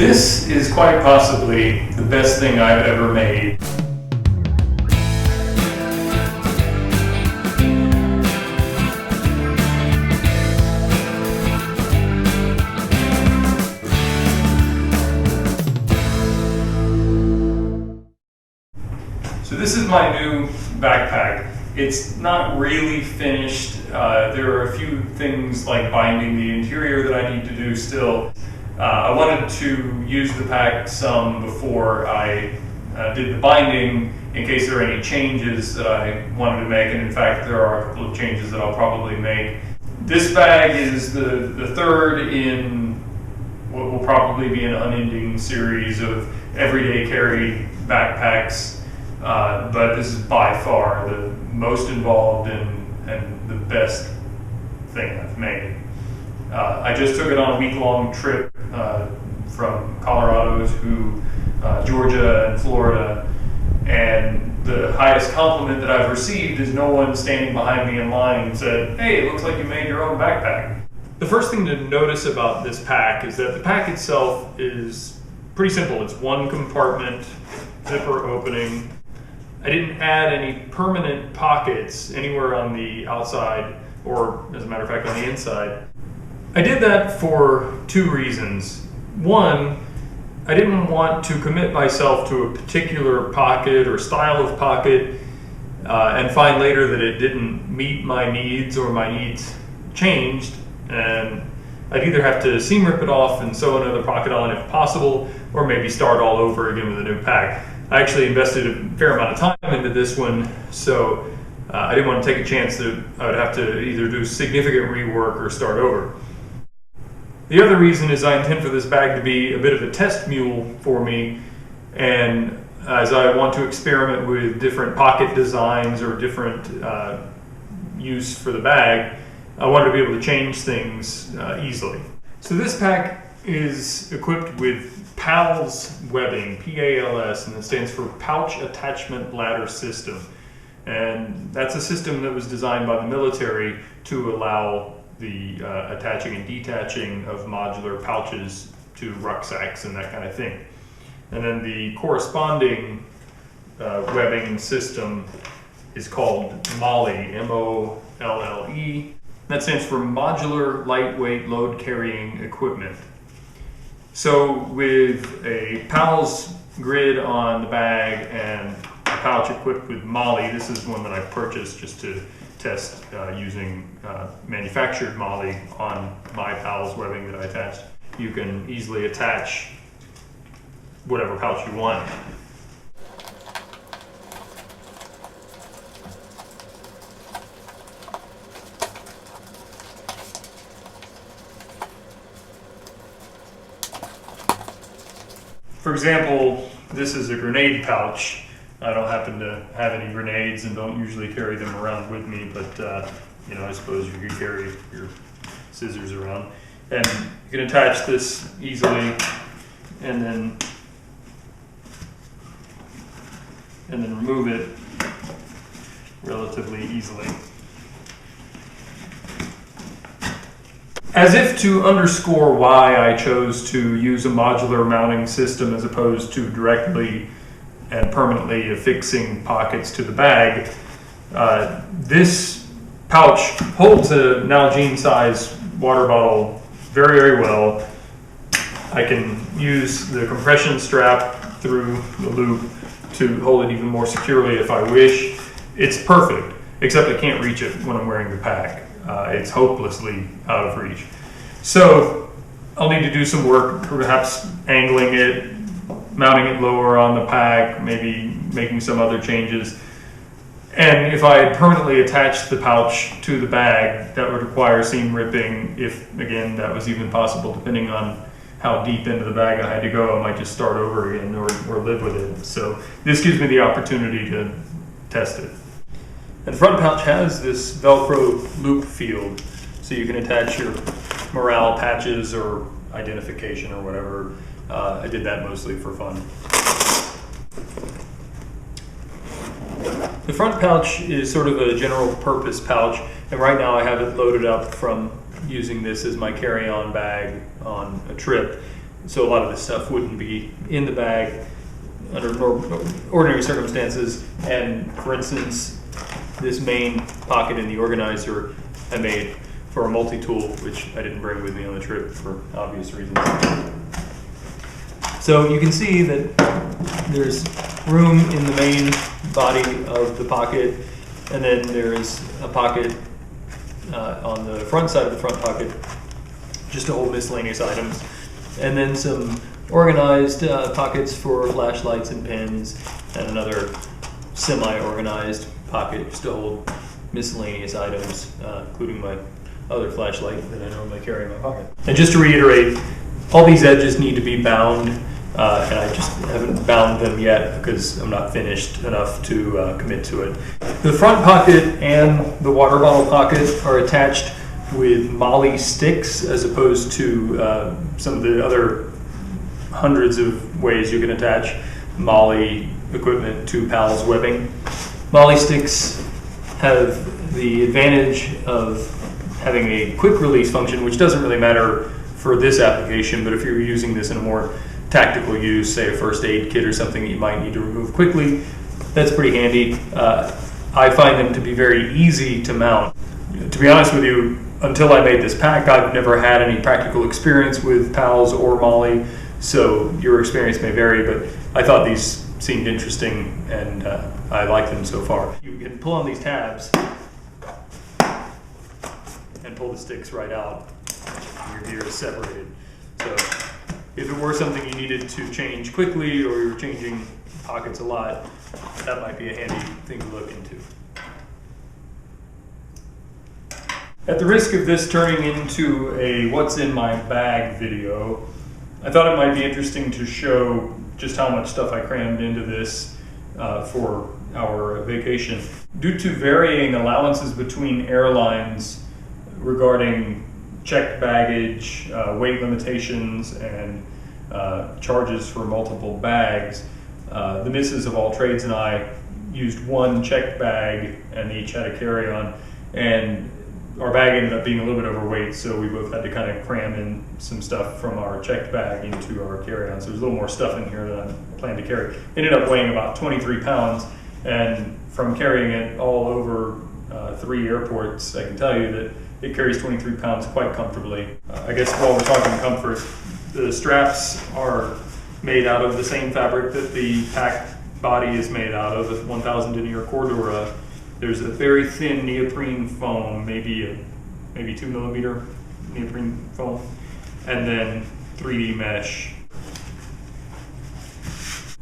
This is quite possibly the best thing I've ever made. So this is my new backpack. It's not really finished. There are a few things like binding the interior that I need to do still. I wanted to use the pack some before I did the binding in case there are any changes that I wanted to make, and in fact there are a couple of changes that I'll probably make. This bag is the third in what will probably be an unending series of everyday carry backpacks, but this is by far the most involved and the best thing I've made. I just took it on a week-long trip from Colorado to Georgia and Florida, and the highest compliment that I've received is no one standing behind me in line and said, "Hey, it looks like you made your own backpack." The first thing to notice about this pack is that the pack itself is pretty simple. It's one compartment, zipper opening. I didn't add any permanent pockets anywhere on the outside or, as a matter of fact, on the inside. I did that for two reasons. One, I didn't want to commit myself to a particular pocket or style of pocket and find later that it didn't meet my needs or my needs changed, and I'd either have to seam rip it off and sew another pocket on if possible, or maybe start all over again with a new pack. I actually invested a fair amount of time into this one, so I didn't want to take a chance that I would have to either do significant rework or start over. The other reason is I intend for this bag to be a bit of a test mule for me, and as I want to experiment with different pocket designs or different use for the bag, I wanted to be able to change things easily. So this pack is equipped with PALS webbing, P-A-L-S, and it stands for Pouch Attachment Ladder System. And that's a system that was designed by the military to allow the attaching and detaching of modular pouches to rucksacks and that kind of thing. And then the corresponding webbing system is called MOLLE, M-O-L-L-E. That stands for Modular Lightweight Load Carrying Equipment. So with a PALS grid on the bag and a pouch equipped with MOLLE, this is one that I purchased just to test using manufactured MOLLE on my PALS webbing that I attached. You can easily attach whatever pouch you want. For example, this is a grenade pouch. I don't happen to have any grenades and don't usually carry them around with me, but you know, I suppose you could carry your scissors around. And you can attach this easily and then remove it relatively easily. As if to underscore why I chose to use a modular mounting system as opposed to directly and permanently affixing pockets to the bag, this pouch holds a Nalgene size water bottle very, very well. I can use the compression strap through the loop to hold it even more securely if I wish. It's perfect, except I can't reach it when I'm wearing the pack. It's hopelessly out of reach. So I'll need to do some work, perhaps angling it, mounting it lower on the pack, maybe making some other changes. And if I had permanently attached the pouch to the bag, that would require seam ripping, if, again, that was even possible, depending on how deep into the bag I had to go. I might just start over again or live with it. So this gives me the opportunity to test it. And the front pouch has this Velcro loop field, so you can attach your morale patches or identification or whatever. I did that mostly for fun. The front pouch is sort of a general purpose pouch, and right now I have it loaded up from using this as my carry-on bag on a trip. so a lot of this stuff wouldn't be in the bag under ordinary circumstances. And for instance, this main pocket in the organizer I made for a multi-tool, which I didn't bring with me on the trip for obvious reasons. So you can see that there's room in the main body of the pocket, and then there's a pocket on the front side of the front pocket just to hold miscellaneous items, and then some organized pockets for flashlights and pens, and another semi-organized pocket just to hold miscellaneous items, including my other flashlight that I normally carry in my pocket. And just to reiterate, all these edges need to be bound, and I just haven't bound them yet because I'm not finished enough to commit to it. The front pocket and the water bottle pocket are attached with MOLLE sticks as opposed to some of the other hundreds of ways you can attach MOLLE equipment to PALS webbing. MOLLE sticks have the advantage of having a quick release function, which doesn't really matter for this application, but if you're using this in a more tactical use, say a first aid kit or something that you might need to remove quickly, that's pretty handy. I find them to be very easy to mount. To be honest with you, until I made this pack, I've never had any practical experience with PALS or MOLLE, so your experience may vary, but I thought these seemed interesting and I like them so far. You can pull on these tabs and pull the sticks right out. Your gear is separated. So if it were something you needed to change quickly or you're changing pockets a lot, that might be a handy thing to look into. At the risk of this turning into a what's in my bag video, I thought it might be interesting to show just how much stuff I crammed into this for our vacation. Due to varying allowances between airlines regarding checked baggage, weight limitations, and charges for multiple bags, the missus of all trades and I used one checked bag and each had a carry-on, and our bag ended up being a little bit overweight, so we both had to kind of cram in some stuff from our checked bag into our carry-on. So there's a little more stuff in here than I planned to carry. Ended up weighing about 23 pounds, and from carrying it all over 3 airports, I can tell you that it carries 23 pounds quite comfortably. I guess while we're talking comfort, the straps are made out of the same fabric that the pack body is made out of, a 1000 denier Cordura. There's a very thin neoprene foam, maybe 2 millimeter neoprene foam, and then 3D mesh.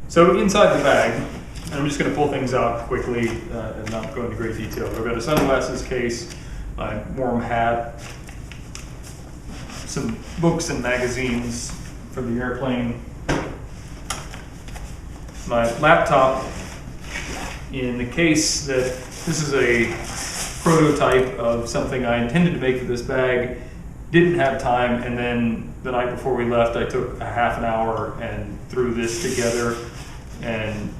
So inside the bag, I'm just going to pull things out quickly and not go into great detail. I've got a sunglasses case, my warm hat, some books and magazines for the airplane, my laptop in the case that this is a prototype of something I intended to make for this bag, didn't have time, and then the night before we left I took a half an hour and threw this together, and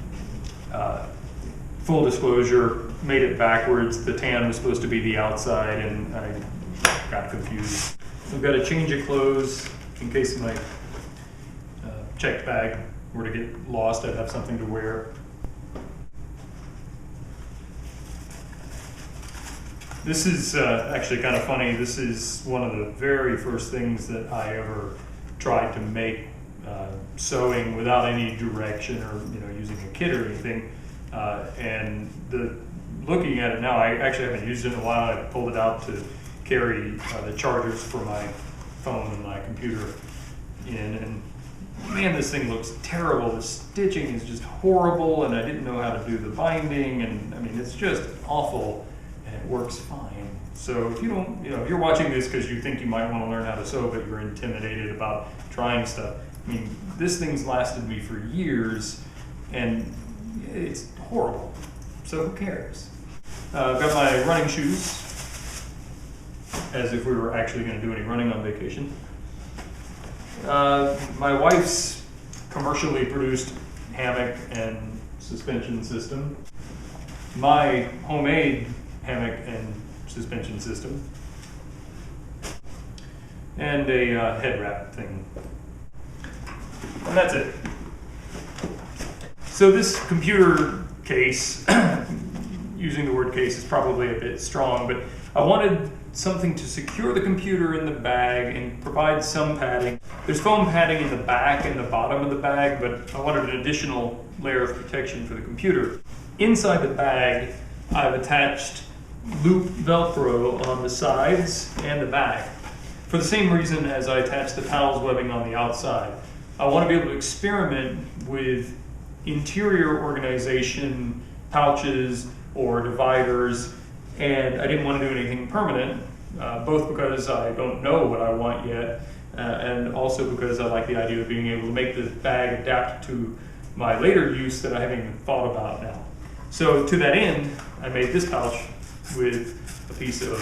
full disclosure, made it backwards. The tan was supposed to be the outside and I got confused. I've got a change of clothes in case my checked bag were to get lost, I'd have something to wear. This is actually kind of funny. This is one of the very first things that I ever tried to make sewing without any direction or using a kit or anything. And looking at it now, I actually haven't used it in a while. I pulled it out to carry the chargers for my phone and my computer in, and man, this thing looks terrible. The stitching is just horrible, and I didn't know how to do the binding, and I mean, it's just awful, and it works fine. So if you don't, if you're watching this because you think you might want to learn how to sew, but you're intimidated about trying stuff, I mean, this thing's lasted me for years, and it's horrible. So who cares? I've got my running shoes, as if we were actually going to do any running on vacation. My wife's commercially produced hammock and suspension system. My homemade hammock and suspension system. And a head wrap thing. And that's it. So this computer case, using the word case is probably a bit strong, but I wanted something to secure the computer in the bag and provide some padding. There's foam padding in the back and the bottom of the bag, but I wanted an additional layer of protection for the computer. Inside the bag, I've attached loop Velcro on the sides and the back for the same reason as I attached the Powell's webbing on the outside. I want to be able to experiment with interior organization, pouches or dividers, and I didn't want to do anything permanent, both because I don't know what I want yet, and also because I like the idea of being able to make the bag adapt to my later use that I haven't even thought about now. So to that end, I made this pouch with a piece of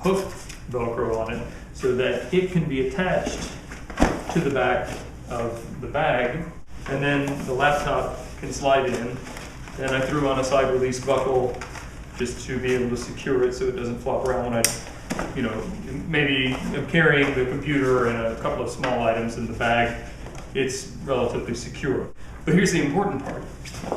hook Velcro on it so that it can be attached to the back of the bag, and then the laptop can slide in. Then I threw on a side release buckle just to be able to secure it so it doesn't flop around when maybe I'm carrying the computer and a couple of small items in the bag. It's relatively secure. But here's the important part.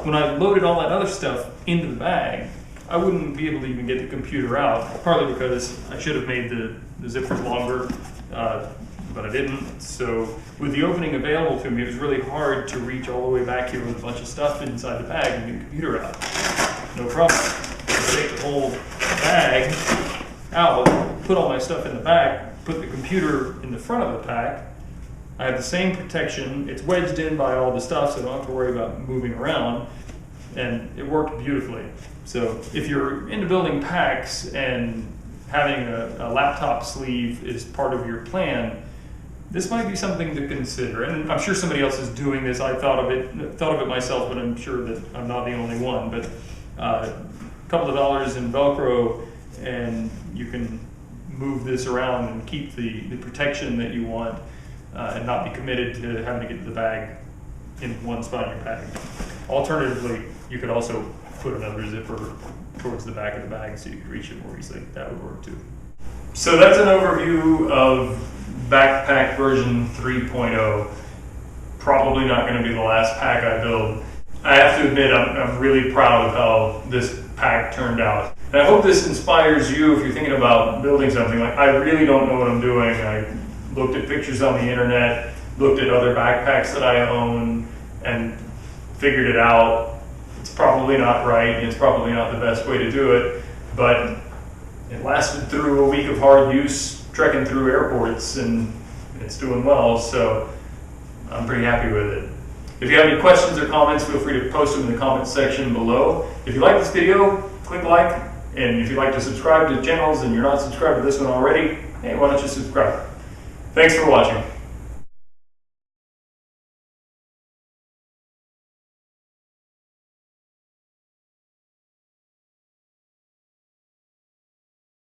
When I loaded all that other stuff into the bag, I wouldn't be able to even get the computer out, partly because I should have made the zippers longer, but I didn't. So with the opening available to me, it was really hard to reach all the way back here with a bunch of stuff inside the bag and get the computer out. No problem. I take the whole bag out, put all my stuff in the back, put the computer in the front of the pack. I have the same protection. It's wedged in by all the stuff, so I don't have to worry about moving around. And it worked beautifully. So if you're into building packs and having a laptop sleeve is part of your plan, this might be something to consider. And I'm sure somebody else is doing this. I thought of it myself, but I'm sure that I'm not the only one. But a couple of dollars in Velcro, and you can move this around and keep the protection that you want, and not be committed to having to get the bag in one spot in your bag. Alternatively, you could also put another zipper towards the back of the bag so you could reach it more easily. That would work too. So that's an overview of Backpack version 3.0. Probably not going to be the last pack I build. I have to admit, I'm really proud of how this pack turned out. And I hope this inspires you if you're thinking about building something. Like, I really don't know what I'm doing. I looked at pictures on the internet, looked at other backpacks that I own, and figured it out. It's probably not right, it's probably not the best way to do it, but it lasted through a week of hard use, trekking through airports, and it's doing well, so I'm pretty happy with it. If you have any questions or comments, feel free to post them in the comments section below. If you like this video, click like, and if you'd like to subscribe to channels and you're not subscribed to this one already, hey, why don't you subscribe? Thanks for watching.